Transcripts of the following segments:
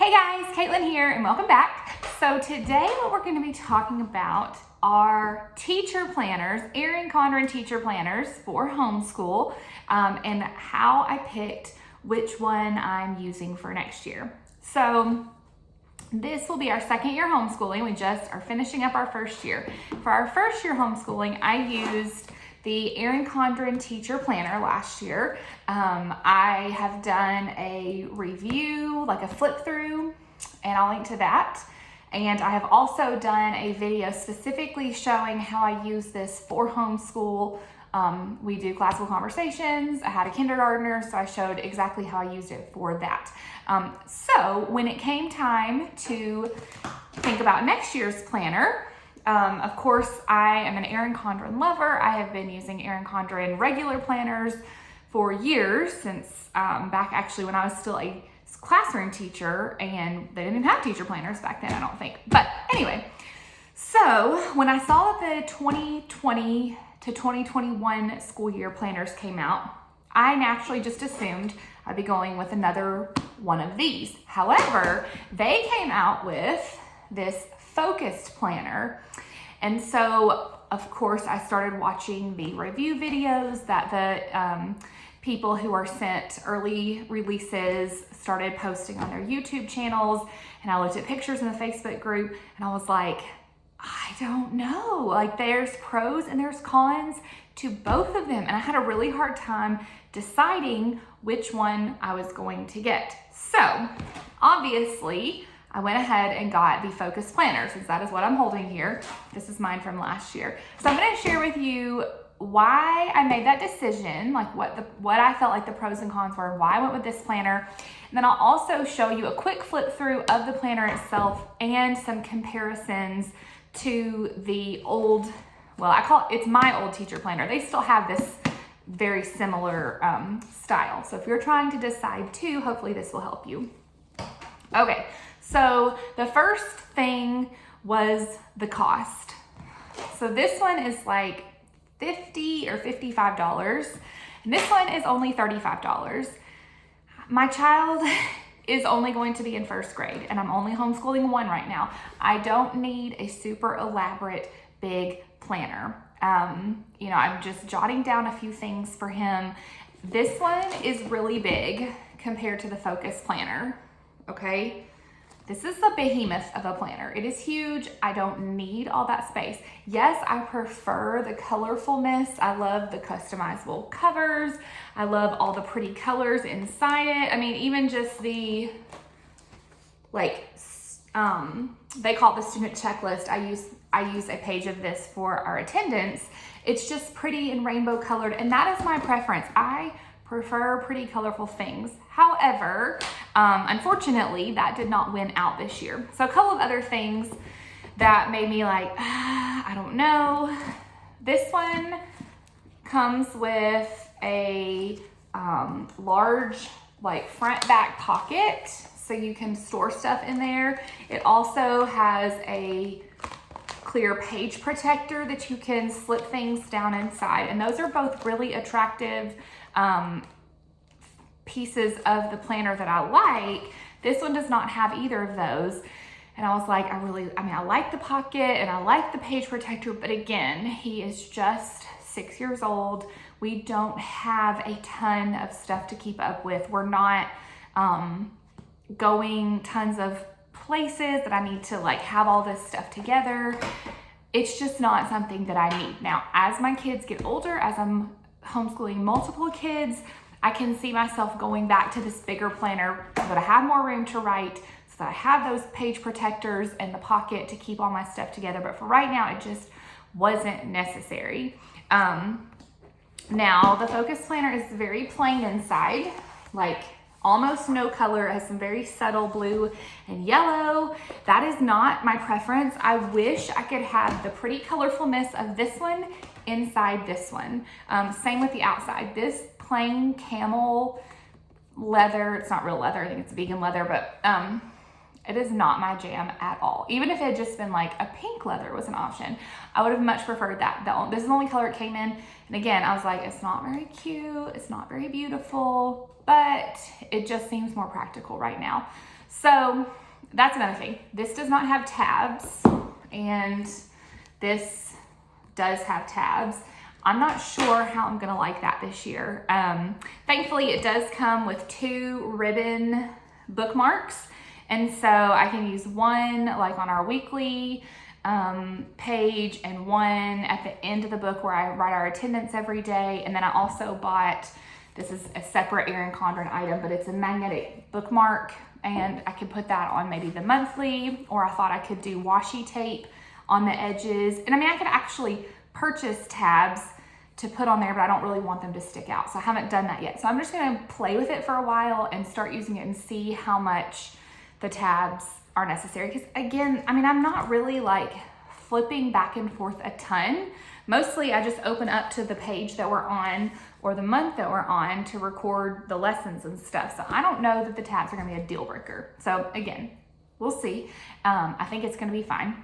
Hey guys, Caitlin here and welcome back. So today what we're going to be talking about are teacher planners, Erin Condren teacher planners for homeschool, and how I picked which one I'm using for next year. So this will be our second year homeschooling. We just are finishing up our first year. For our first year homeschooling, I used the Erin Condren teacher planner last year. I have done a review, like a flip through, and I'll link to that. And I have also done a video specifically showing how I use this for homeschool. We do classical conversations. I had a kindergartner, so I showed exactly how I used it for that. So when it came time to think about next year's planner, of course, I am an Erin Condren lover. I have been using Erin Condren regular planners for years, since back actually when I was still a classroom teacher, and they didn't even have teacher planners back then, I don't think. But anyway, so when I saw that the 2020 to 2021 school year planners came out, I naturally just assumed I'd be going with another one of these. However, they came out with this focused planner. And so, of course, I started watching the review videos that the people who are sent early releases started posting on their YouTube channels. And I looked at pictures in the Facebook group and I was like, I don't know. Like, there's pros and there's cons to both of them. And I had a really hard time deciding which one I was going to get. So, obviously, I went ahead and got the Focus Planner, since that is what I'm holding here. This is mine from last year. So I'm gonna share with you why I made that decision, like what I felt like the pros and cons were, and why I went with this planner. And then I'll also show you a quick flip through of the planner itself and some comparisons to the old, well, it's my old teacher planner. They still have this very similar style. So if you're trying to decide too, hopefully this will help you. Okay. So the first thing was the cost. So this one is like $50 or $55, and this one is only $35. My child is only going to be in first grade, and I'm only homeschooling one right now. I don't need a super elaborate big planner. I'm just jotting down a few things for him. This one is really big compared to the Focus Planner, okay? This is the behemoth of a planner. It is huge. I don't need all that space. Yes, I prefer the colorfulness. I love the customizable covers. I love all the pretty colors inside it. I mean, even just the, they call it the student checklist. I use a page of this for our attendance. It's just pretty and rainbow colored, and that is my preference. I prefer pretty colorful things. However, unfortunately, that did not win out this year. So a couple of other things that made me like, I don't know. This one comes with a large front back pocket, so you can store stuff in there. It also has a clear page protector that you can slip things down inside, and those are both really attractive pieces of the planner that I like. This one does not have either of those. And I was like, I like the pocket and I like the page protector, but again, he is just 6 years old. We don't have a ton of stuff to keep up with. We're not going tons of places that I need to have all this stuff together. It's just not something that I need. Now, as my kids get older, as I'm homeschooling multiple kids, I can see myself going back to this bigger planner so that I have more room to write, so that I have those page protectors and the pocket to keep all my stuff together. But for right now, it just wasn't necessary. Now, the Focus Planner is very plain inside, almost no color. It has some very subtle blue and yellow. That is not my preference. I wish I could have the pretty colorfulness of this one inside this one. Same with the outside. This plain camel leather, it's not real leather, I think it's vegan leather, but it is not my jam at all. Even if it had just been a pink leather was an option, I would have much preferred that. This is the only color it came in. And again, I was like, it's not very cute, it's not very beautiful, but it just seems more practical right now. So that's another thing. This does not have tabs, and this does have tabs. I'm not sure how I'm gonna like that this year. Thankfully, it does come with 2 ribbon bookmarks, and so I can use one like on our weekly page and one at the end of the book where I write our attendance every day. And then I also bought, this is a separate Erin Condren item, but it's a magnetic bookmark, and I could put that on maybe the monthly, or I thought I could do washi tape on the edges. And I mean, I could actually purchase tabs to put on there, but I don't really want them to stick out. So I haven't done that yet. So I'm just gonna play with it for a while and start using it and see how much the tabs are necessary. Because again, I mean, I'm not really like flipping back and forth a ton. Mostly I just open up to the page that we're on or the month that we're on to record the lessons and stuff. So I don't know that the tabs are gonna be a deal breaker. So again, we'll see. I think it's gonna be fine.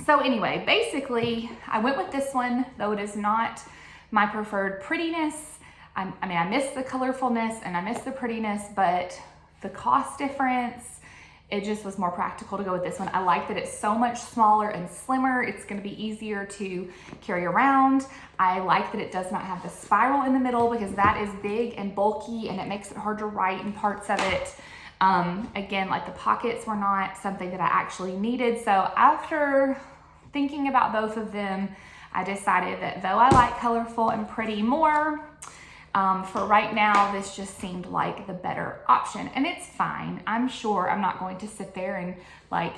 So anyway, basically I went with this one, though it is not my preferred prettiness. I mean, I miss the colorfulness and I miss the prettiness, but the cost difference, it just was more practical to go with this one. I like that it's so much smaller and slimmer. It's gonna be easier to carry around. I like that it does not have the spiral in the middle, because that is big and bulky and it makes it hard to write in parts of it. Again, like the pockets were not something that I actually needed. So after thinking about both of them, I decided that though I like colorful and pretty more, for right now, this just seemed like the better option, and it's fine. I'm sure I'm not going to sit there and like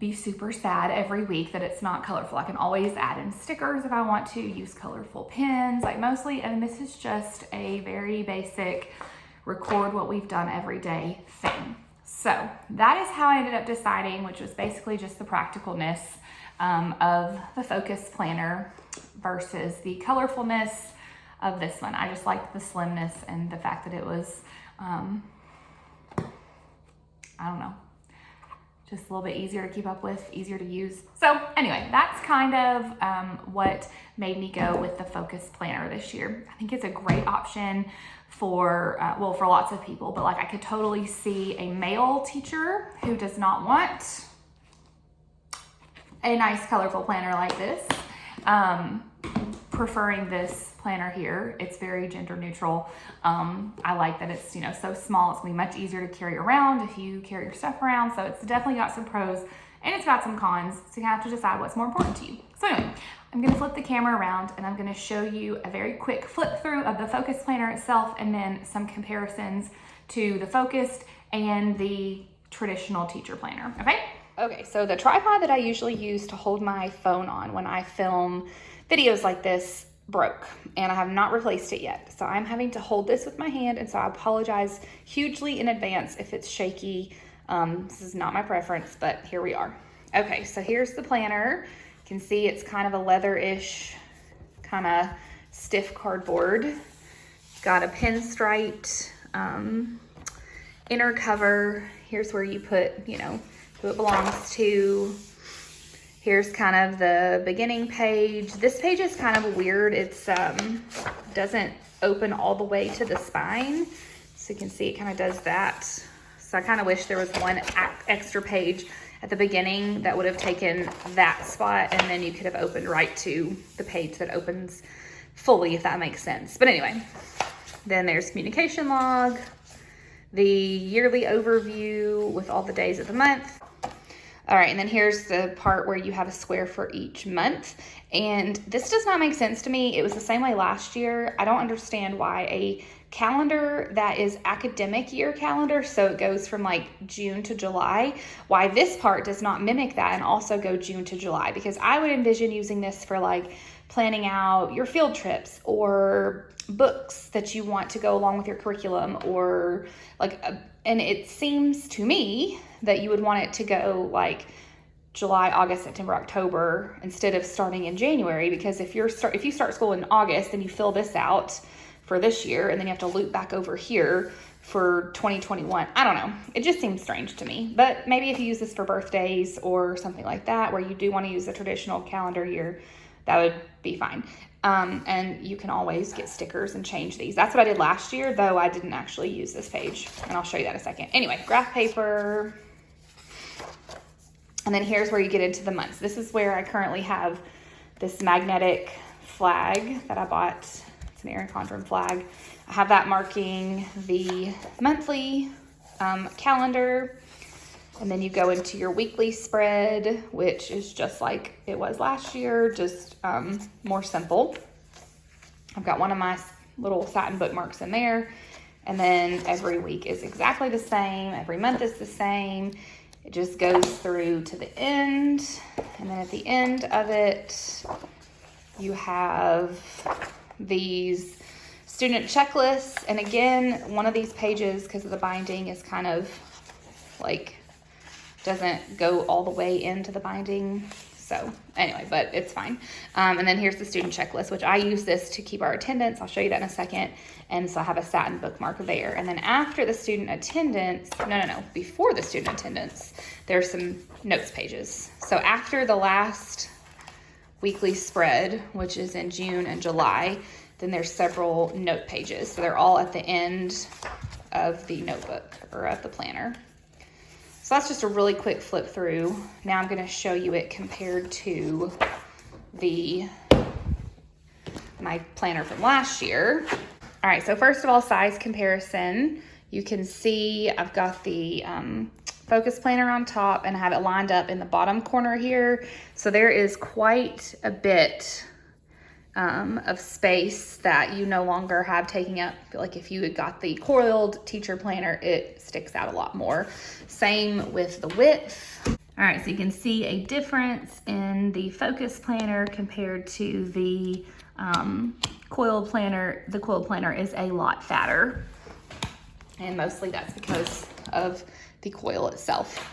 be super sad every week that it's not colorful. I can always add in stickers if I want to, use colorful pins, like mostly, and this is just a very basic record what we've done every day thing. So that is how I ended up deciding, which was basically just the practicalness of the Focus Planner versus the colorfulness of this one. I just liked the slimness and the fact that it was, I don't know, just a little bit easier to keep up with, easier to use. So anyway, that's kind of what made me go with the Focus Planner this year. I think it's a great option for, well, for lots of people, but like I could totally see a male teacher who does not want a nice colorful planner like this, preferring this planner here. It's very gender neutral. I like that it's, you know, so small. It's gonna be much easier to carry around if you carry your stuff around. So it's definitely got some pros and it's got some cons. So you have to decide what's more important to you. So anyway, I'm gonna flip the camera around and I'm gonna show you a very quick flip through of the Focus Planner itself, and then some comparisons to the Focused and the traditional teacher planner, okay? Okay, so the tripod that I usually use to hold my phone on when I film videos like this broke, and I have not replaced it yet. So I'm having to hold this with my hand, and so I apologize hugely in advance if it's shaky. This is not my preference, but here we are. Okay, so here's the planner. You can see it's kind of a leather-ish, kind of stiff cardboard. It's got a pinstriped inner cover. Here's where you put, you know, who it belongs to. Here's kind of the beginning page. This page is kind of weird. It's doesn't open all the way to the spine. So you can see it kind of does that. So I kind of wish there was one extra page at the beginning that would have taken that spot, and then you could have opened right to the page that opens fully, if that makes sense. But anyway, then there's communication log, the yearly overview with all the days of the month. All right, and then here's the part where you have a square for each month. And this does not make sense to me. It was the same way last year. I don't understand why a calendar that is academic year calendar, so it goes from like June to July, why this part does not mimic that and also go June to July, because I would envision using this for like planning out your field trips or books that you want to go along with your curriculum, or like, and it seems to me that you would want it to go like July, August, September, October instead of starting in January, because if you start school in August, then you fill this out for this year and then you have to loop back over here for 2021. I don't know. It just seems strange to me. But maybe if you use this for birthdays or something like that, where you do want to use the traditional calendar year, that would be fine. And you can always get stickers and change these. That's what I did last year, though I didn't actually use this page, and I'll show you that in a second. Anyway, graph paper. And then here's where you get into the months. This is where I currently have this magnetic flag that I bought. It's an Erin Condren flag. I have that marking the monthly calendar. And then you go into your weekly spread, which is just like it was last year, just more simple. I've got one of my little satin bookmarks in there. And then every week is exactly the same. Every month is the same. It just goes through to the end. And then at the end of it, you have these student checklists. And again, one of these pages, because of the binding, is kind of like, doesn't go all the way into the binding. So anyway, but it's fine. And then here's the student checklist, which I use this to keep our attendance. I'll show you that in a second. And so I have a satin bookmark there. And then after the student attendance, before the student attendance, there's some notes pages. So after the last weekly spread, which is in June and July, then there's several note pages. So they're all at the end of the notebook or of the planner. So that's just a really quick flip through. Now I'm going to show you it compared to my planner from last year. All right, so first of all, size comparison. You can see I've got the focus planner on top, and I have it lined up in the bottom corner here. So there is quite a bit of space that you no longer have taking up. I feel like if you had got the coiled teacher planner, it sticks out a lot more. Same with the width. All right, so you can see a difference in the focus planner compared to the coiled planner. The coiled planner is a lot fatter, and mostly that's because of the coil itself.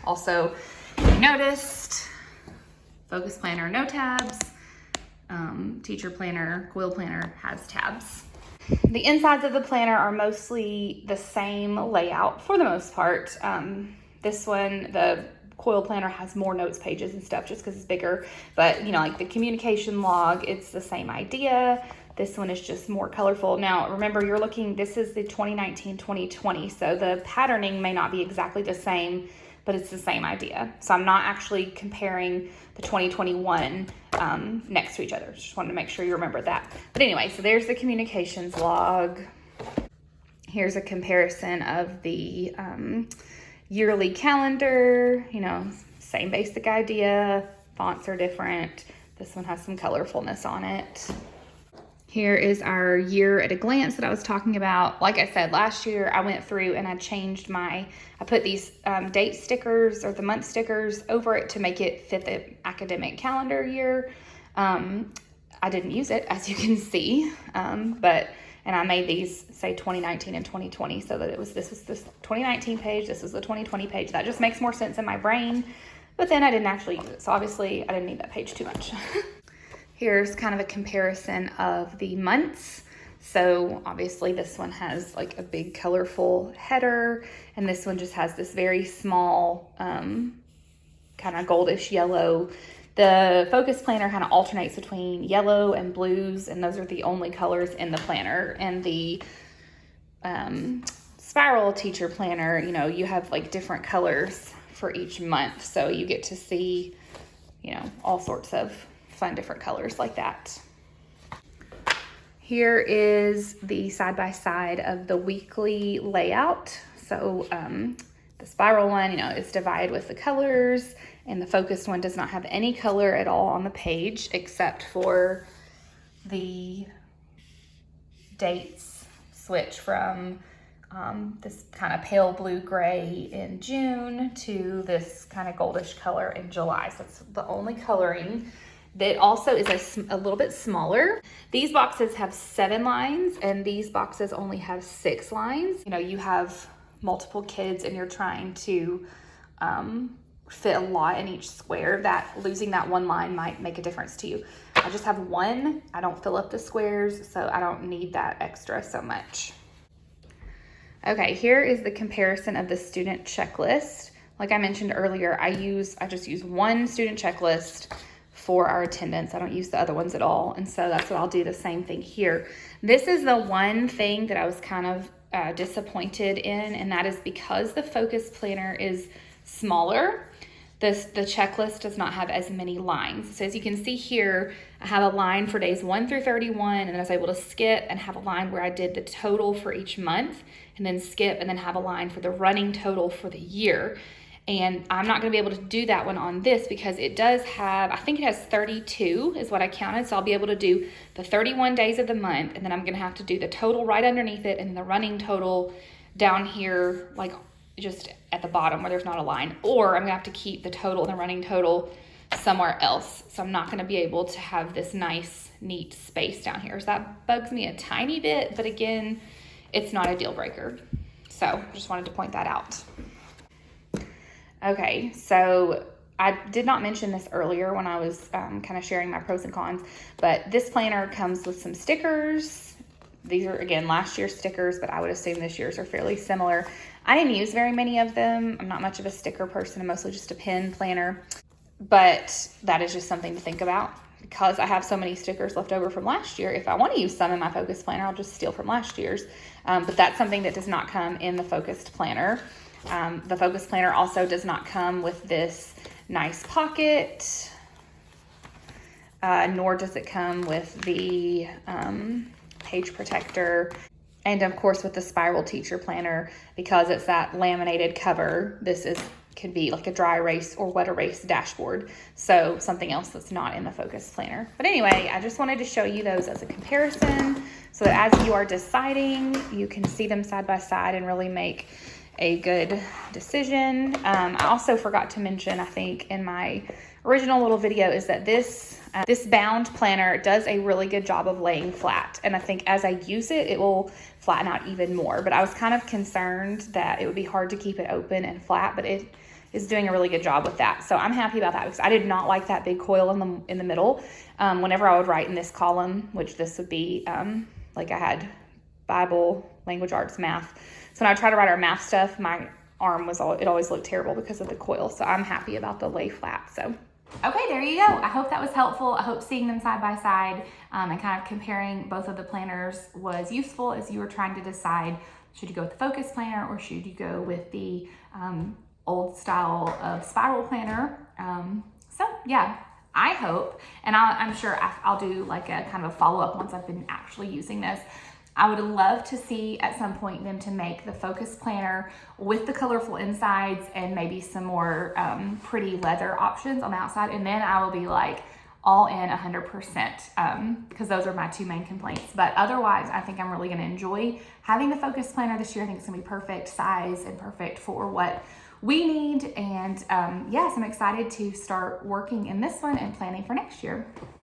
Also, you noticed focus planner, no tabs. Teacher planner, coil planner has tabs. The insides of the planner are mostly the same layout for the most part. This one, the coil planner, has more notes pages and stuff just because it's bigger, but like the communication log, it's the same idea. This one is just more colorful. Now remember, this is the 2019-2020, so the patterning may not be exactly the same, but it's the same idea. So I'm not actually comparing the 2021 next to each other. Just wanted to make sure you remember that. But anyway, so there's the communications log. Here's a comparison of the yearly calendar. Same basic idea. Fonts are different. This one has some colorfulness on it. Here is our year at a glance that I was talking about. Like I said, last year I went through and I changed I put these date stickers, or the month stickers, over it to make it fit the academic calendar year. I didn't use it, as you can see, and I made these say 2019 and 2020, so that this was this 2019 page, this was the 2020 page. That just makes more sense in my brain, but then I didn't actually use it, so obviously I didn't need that page too much. Here's kind of a comparison of the months. So obviously this one has like a big colorful header, and this one just has this very small kind of goldish yellow. The focus planner kind of alternates between yellow and blues, and those are the only colors in the planner. And the spiral teacher planner, you have like different colors for each month, so you get to see all sorts of fun different colors like that. Here is the side-by-side of the weekly layout. So the spiral one, is divided with the colors, and the focused one does not have any color at all on the page except for the dates switch from this kind of pale blue gray in June to this kind of goldish color in July. So it's the only coloring. That also is a little bit smaller. These boxes have 7 lines, and these boxes only have 6 lines. You have multiple kids and you're trying to fit a lot in each square. Losing that one line might make a difference to you. I just have one. I don't fill up the squares, so I don't need that extra so much. Okay, here is the comparison of the student checklist. Like I mentioned earlier, I just use one student checklist for our attendance. I don't use the other ones at all. And so that's what I'll do, the same thing here. This is the one thing that I was kind of disappointed in, and that is because the focus planner is smaller, the checklist does not have as many lines. So as you can see here, I have a line for days 1 through 31, and then I was able to skip and have a line where I did the total for each month, and then skip and then have a line for the running total for the year. And I'm not going to be able to do that one on this because it does have, I think it has 32 is what I counted. So I'll be able to do the 31 days of the month, and then I'm going to have to do the total right underneath it and the running total down here, like just at the bottom where there's not a line. Or I'm going to have to keep the total and the running total somewhere else. So I'm not going to be able to have this nice, neat space down here. So that bugs me a tiny bit, but again, it's not a deal breaker. So just wanted to point that out. Okay, so I did not mention this earlier when I was kind of sharing my pros and cons, but this planner comes with some stickers. These are, again, last year's stickers, but I would assume this year's are fairly similar. I didn't use very many of them. I'm not much of a sticker person. I'm mostly just a pen planner, but that is just something to think about. Because I have so many stickers left over from last year, if I want to use some in my focus planner, I'll just steal from last year's. But that's something that does not come in the focused planner. The focus planner also does not come with this nice pocket, nor does it come with the page protector. And of course with the spiral teacher planner, because it's that laminated cover, this could be like a dry erase or wet erase dashboard. So something else that's not in the focus planner. But anyway, I just wanted to show you those as a comparison so that as you are deciding, you can see them side by side and really make a good decision. I also forgot to mention, I think in my original little video, is that this bound planner does a really good job of laying flat. And I think as I use it, it will flatten out even more. But I was kind of concerned that it would be hard to keep it open and flat, but it is doing a really good job with that. So I'm happy about that because I did not like that big coil in the middle. Whenever I would write in this column, which this would be like I had Bible, language arts, math. So when I try to write our math stuff, my arm it always looked terrible because of the coil. So I'm happy about the lay flat. So okay, there you go. I hope that was helpful. I hope seeing them side by side and kind of comparing both of the planners was useful as you were trying to decide, should you go with the focus planner or should you go with the old style of spiral planner. So yeah, I hope, and I'm sure I'll do like a kind of a follow-up once I've been actually using this. I would love to see at some point them to make the focus planner with the colorful insides and maybe some more pretty leather options on the outside. And then I will be like all in 100% because those are my two main complaints. But otherwise, I think I'm really going to enjoy having the focus planner this year. I think it's going to be perfect size and perfect for what we need. And yes, I'm excited to start working in this one and planning for next year.